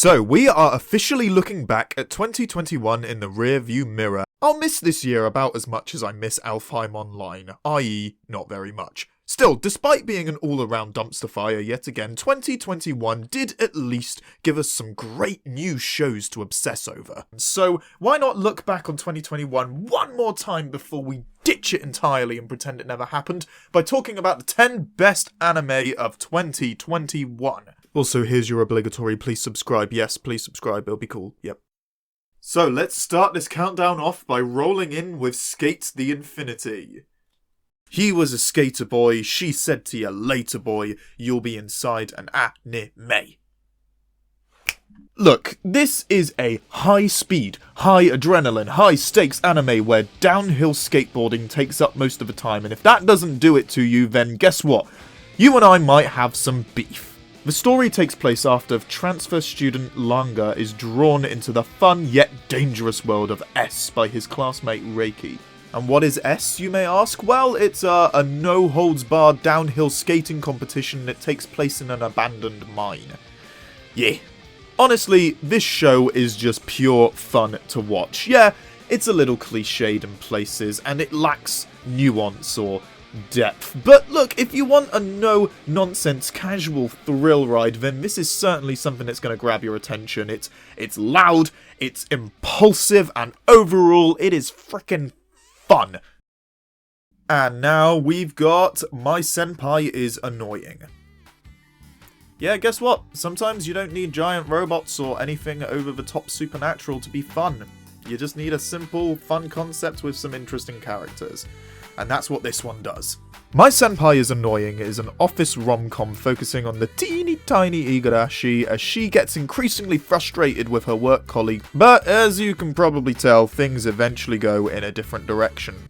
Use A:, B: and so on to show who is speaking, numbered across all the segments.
A: So, we are officially looking back at 2021 in the rearview mirror. I'll miss this year about as much as I miss Alfheim Online, i.e. not very much. Still, despite being an all-around dumpster fire yet again, 2021 did at least give us some great new shows to obsess over. So, why not look back on 2021 one more time before we ditch it entirely and pretend it never happened, by talking about the 10 best anime of 2021. Also, here's your obligatory please subscribe. Yes, please subscribe, it'll be cool, yep. So, let's start this countdown off by rolling in with Skate the Infinity. He was a skater boy, she said to you later boy, you'll be inside an anime. Look, this is a high-speed, high-adrenaline, high-stakes anime where downhill skateboarding takes up most of the time, and if that doesn't do it to you, then guess what? You and I might have some beef. The story takes place after transfer student Langa is drawn into the fun yet dangerous world of S by his classmate Reiki. And what is S, you may ask? Well, it's a no-holds-barred downhill skating competition that takes place in an abandoned mine. Yeah. Honestly, this show is just pure fun to watch. Yeah, it's a little cliched in places, and it lacks nuance or depth. But look, if you want a no-nonsense casual thrill ride, then this is certainly something that's going to grab your attention. It's loud, it's impulsive, and overall, it is frickin' fun. And now we've got My Senpai is Annoying. Yeah, guess what? Sometimes you don't need giant robots or anything over-the-top supernatural to be fun. You just need a simple, fun concept with some interesting characters. And that's what this one does. My Senpai is Annoying is an office rom-com focusing on the teeny tiny Igarashi as she gets increasingly frustrated with her work colleague, but as you can probably tell, things eventually go in a different direction.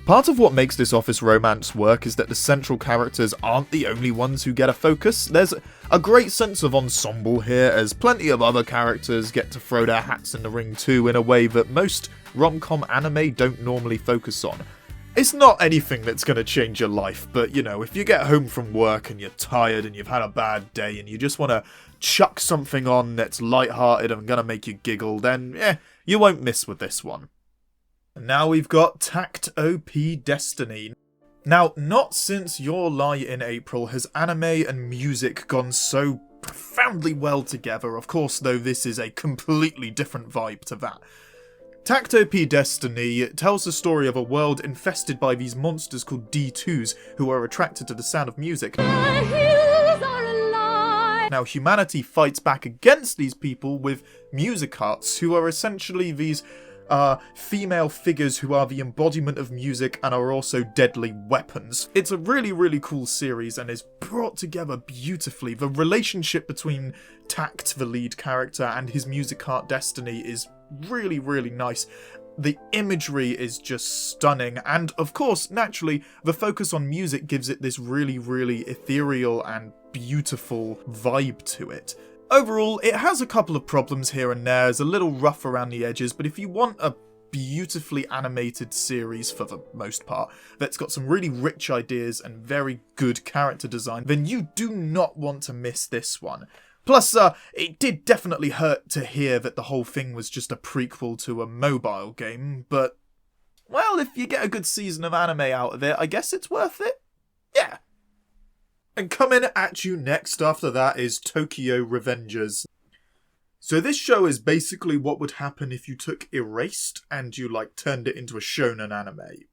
A: Part of what makes this office romance work is that the central characters aren't the only ones who get a focus. There's a great sense of ensemble here, as plenty of other characters get to throw their hats in the ring too in a way that most rom-com anime don't normally focus on. It's not anything that's going to change your life, but you know, if you get home from work and you're tired and you've had a bad day and you just want to chuck something on that's lighthearted and going to make you giggle, then you won't miss with this one. And now we've got Todoroki Destiny. Now, not since Your Lie in April has anime and music gone so profoundly well together. Of course, though, this is a completely different vibe to that. Todoroki Destiny tells the story of a world infested by these monsters called D2s who are attracted to the sound of music. Now, humanity fights back against these people with music arts, who are essentially these female figures who are the embodiment of music and are also deadly weapons. It's a really, really cool series and is brought together beautifully. The relationship between Tact, the lead character, and his music art Destiny is really, really nice. The imagery is just stunning, and of course, naturally, the focus on music gives it this really, really ethereal and beautiful vibe to it. Overall, it has a couple of problems here and there, it's a little rough around the edges, but if you want a beautifully animated series, for the most part, that's got some really rich ideas and very good character design, then you do not want to miss this one. Plus, it did definitely hurt to hear that the whole thing was just a prequel to a mobile game, but, well, if you get a good season of anime out of it, I guess it's worth it? Yeah. And coming at you next after that is Tokyo Revengers. So this show is basically what would happen if you took Erased and you, turned it into a shonen anime.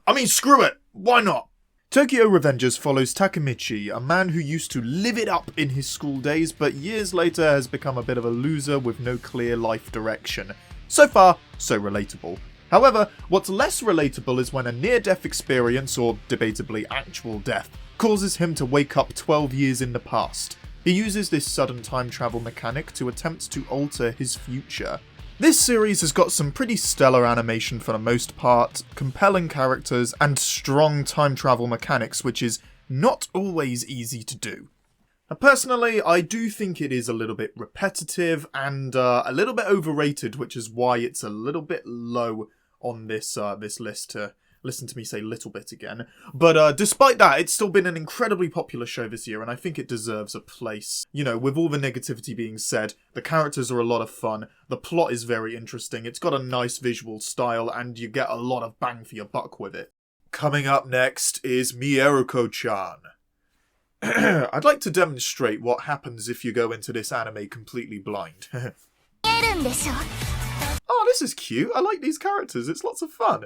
A: I mean, screw it! Why not? Tokyo Revengers follows Takemichi, a man who used to live it up in his school days, but years later has become a bit of a loser with no clear life direction. So far, so relatable. However, what's less relatable is when a near-death experience, or debatably actual death, causes him to wake up 12 years in the past. He uses this sudden time travel mechanic to attempt to alter his future. This series has got some pretty stellar animation for the most part, compelling characters, and strong time travel mechanics, which is not always easy to do. Now, personally, I do think it is a little bit repetitive and a little bit overrated, which is why it's a little bit low on this list to Listen to me say little bit again. But despite that, it's still been an incredibly popular show this year, and I think it deserves a place. You know, with all the negativity being said, the characters are a lot of fun, the plot is very interesting, it's got a nice visual style, and you get a lot of bang for your buck with it. Coming up next is Miyarakochan. I'd like to demonstrate what happens if you go into this anime completely blind. Oh, this is cute. I like these characters. It's lots of fun.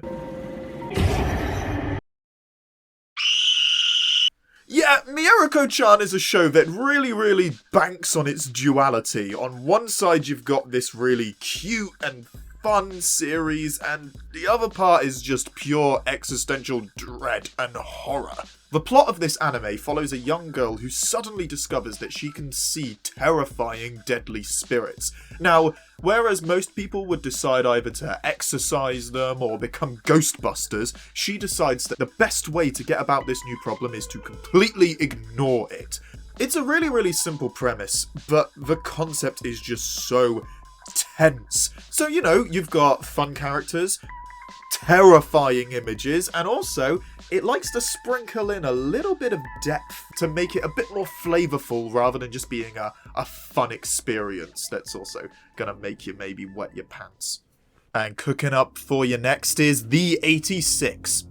A: Yeah, Miyarakochan is a show that really banks on its duality. On one side, you've got this really cute and fun series, and the other part is just pure existential dread and horror. The plot of this anime follows a young girl who suddenly discovers that she can see terrifying, deadly spirits. Now, whereas most people would decide either to exorcise them or become ghostbusters, she decides that the best way to get about this new problem is to completely ignore it. It's a really simple premise, but the concept is just so tense. So, you know, you've got fun characters, terrifying images, and also it likes to sprinkle in a little bit of depth to make it a bit more flavourful rather than just being a fun experience that's also gonna make you maybe wet your pants. And cooking up for you next is the 86.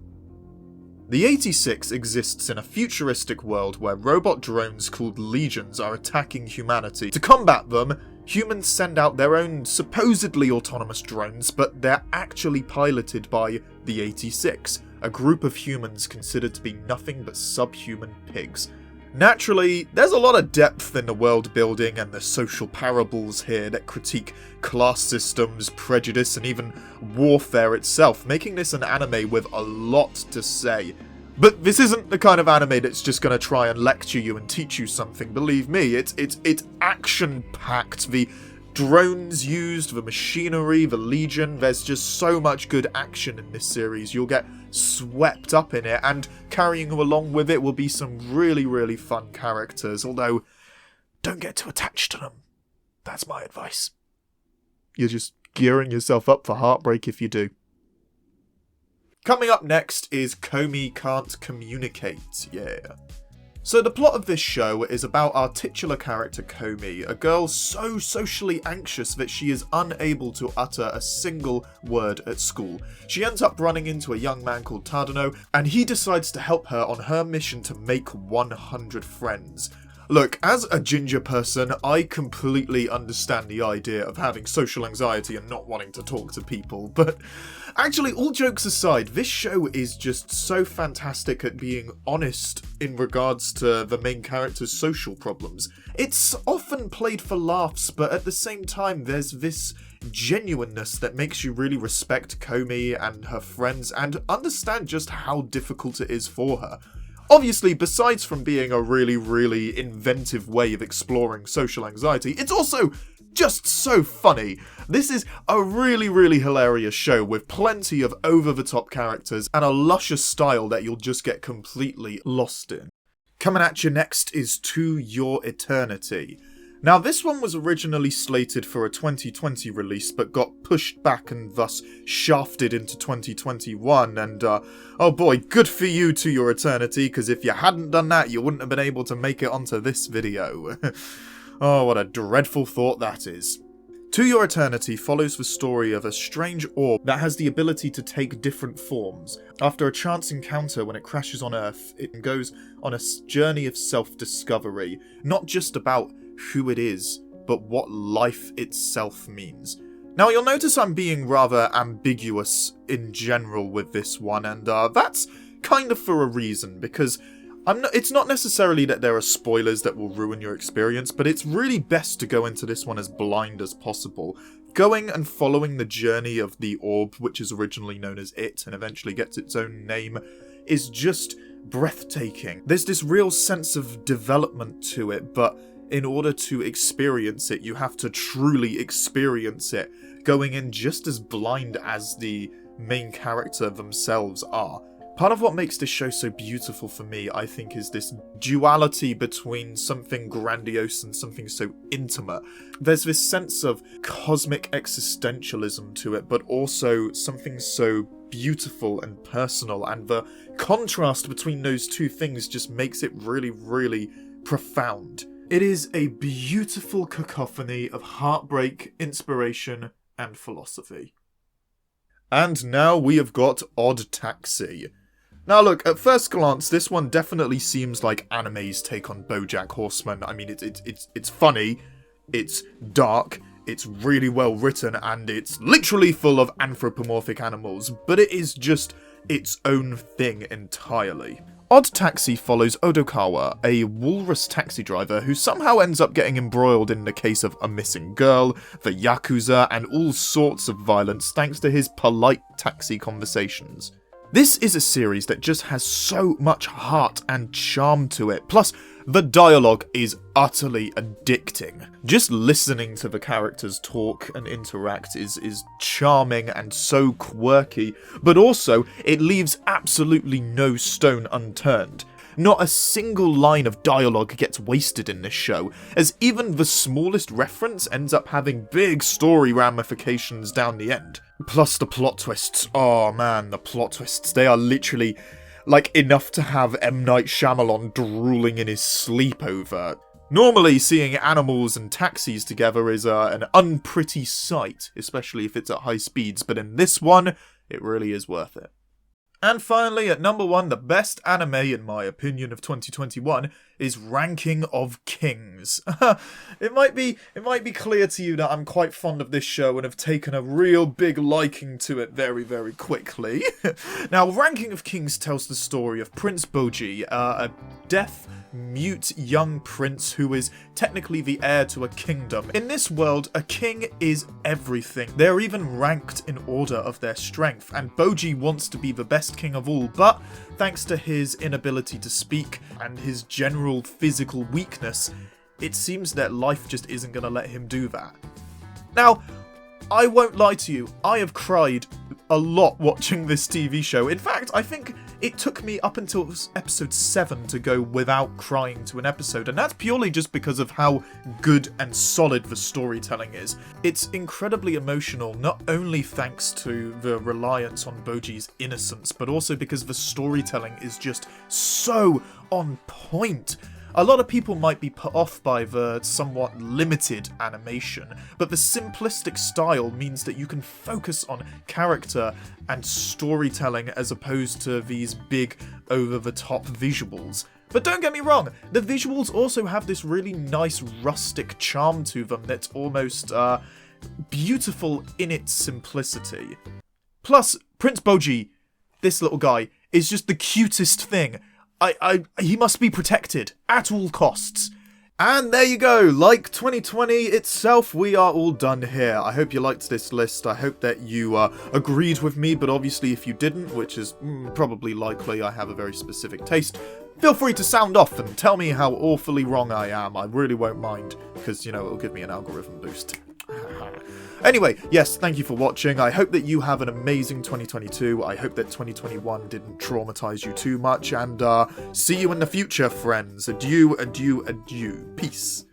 A: The 86 exists in a futuristic world where robot drones called legions are attacking humanity. To combat them, humans send out their own supposedly autonomous drones, but they're actually piloted by the 86, a group of humans considered to be nothing but subhuman pigs. Naturally, there's a lot of depth in the world building and the social parables here that critique class systems, prejudice, and even warfare itself, making this an anime with a lot to say. But this isn't the kind of anime that's just going to try and lecture you and teach you something, believe me. It's action-packed. The drones used, the machinery, the legion, there's just so much good action in this series. You'll get swept up in it, and carrying you along with it will be some really fun characters, although don't get too attached to them. That's my advice. You're just gearing yourself up for heartbreak if you do. Coming up next is Comey Can't Communicate, yeah. So the plot of this show is about our titular character Comey, a girl so socially anxious that she is unable to utter a single word at school. She ends up running into a young man called Todoroki, and he decides to help her on her mission to make 100 friends. Look, as a ginger person, I completely understand the idea of having social anxiety and not wanting to talk to people, but actually, all jokes aside, this show is just so fantastic at being honest in regards to the main character's social problems. It's often played for laughs, but at the same time, there's this genuineness that makes you really respect Comey and her friends and understand just how difficult it is for her. Obviously, besides from being a really inventive way of exploring social anxiety, it's also just so funny. This is a really hilarious show with plenty of over-the-top characters and a luscious style that you'll just get completely lost in. Coming at you next is To Your Eternity. Now, this one was originally slated for a 2020 release, but got pushed back and thus shafted into 2021, and oh boy, good for you, To Your Eternity, because if you hadn't done that, you wouldn't have been able to make it onto this video. Oh, what a dreadful thought that is. To Your Eternity follows the story of a strange orb that has the ability to take different forms. After a chance encounter when it crashes on Earth, it goes on a journey of self-discovery, not just about who it is, but what life itself means. Now, you'll notice I'm being rather ambiguous in general with this one, and that's kind of for a reason, because it's not necessarily that there are spoilers that will ruin your experience, but it's really best to go into this one as blind as possible. Going and following the journey of the orb, which is originally known as It, and eventually gets its own name, is just breathtaking. There's this real sense of development to it, but in order to experience it, you have to truly experience it, going in just as blind as the main character themselves are. Part of what makes this show so beautiful for me, I think, is this duality between something grandiose and something so intimate. There's this sense of cosmic existentialism to it, but also something so beautiful and personal, and the contrast between those two things just makes it really, really profound. It is a beautiful cacophony of heartbreak, inspiration, and philosophy. And now we have got Odd Taxi. Now look, at first glance, this one definitely seems like anime's take on BoJack Horseman. I mean, it's funny, it's dark, it's really well written, and it's literally full of anthropomorphic animals, but it is just its own thing entirely. Odd Taxi follows Odokawa, a walrus taxi driver who somehow ends up getting embroiled in the case of a missing girl, the Yakuza, and all sorts of violence thanks to his polite taxi conversations. This is a series that just has so much heart and charm to it, plus the dialogue is utterly addicting. Just listening to the characters talk and interact is charming and so quirky, but also it leaves absolutely no stone unturned. Not a single line of dialogue gets wasted in this show, as even the smallest reference ends up having big story ramifications down the end. Plus the plot twists. Oh man, the plot twists. They are literally like enough to have M. Night Shyamalan drooling in his sleep over. Normally, seeing animals and taxis together is an unpretty sight, especially if it's at high speeds, but in this one, it really is worth it. And finally, at number 1, the best anime, in my opinion, of 2021 is Ranking of Kings. It might be clear to you that I'm quite fond of this show and have taken a real big liking to it very, very quickly. Now, Ranking of Kings tells the story of Prince Boji, a deaf, mute young prince who is technically the heir to a kingdom. In this world, a king is everything. They're even ranked in order of their strength, and Boji wants to be the best king of all, but thanks to his inability to speak and his general physical weakness, it seems that life just isn't going to let him do that. Now, I won't lie to you, I have cried a lot watching this TV show. In fact, I think it took me up until episode 7 to go without crying to an episode, and that's purely just because of how good and solid the storytelling is. It's incredibly emotional, not only thanks to the reliance on Boji's innocence, but also because the storytelling is just so on point. A lot of people might be put off by the somewhat limited animation, but the simplistic style means that you can focus on character and storytelling as opposed to these big, over-the-top visuals. But don't get me wrong, the visuals also have this really nice rustic charm to them that's almost beautiful in its simplicity. Plus, Prince Boji, this little guy, is just the cutest thing. He must be protected at all costs. And there you go, like 2020 itself, we are all done here. I hope you liked this list, I hope that you agreed with me, but obviously if you didn't, which is probably likely, I have a very specific taste, feel free to sound off and tell me how awfully wrong I am. I really won't mind, because, you know, it'll give me an algorithm boost. Anyway, yes, thank you for watching. I hope that you have an amazing 2022. I hope that 2021 didn't traumatize you too much, and see you in the future, friends. Adieu, adieu, adieu. Peace.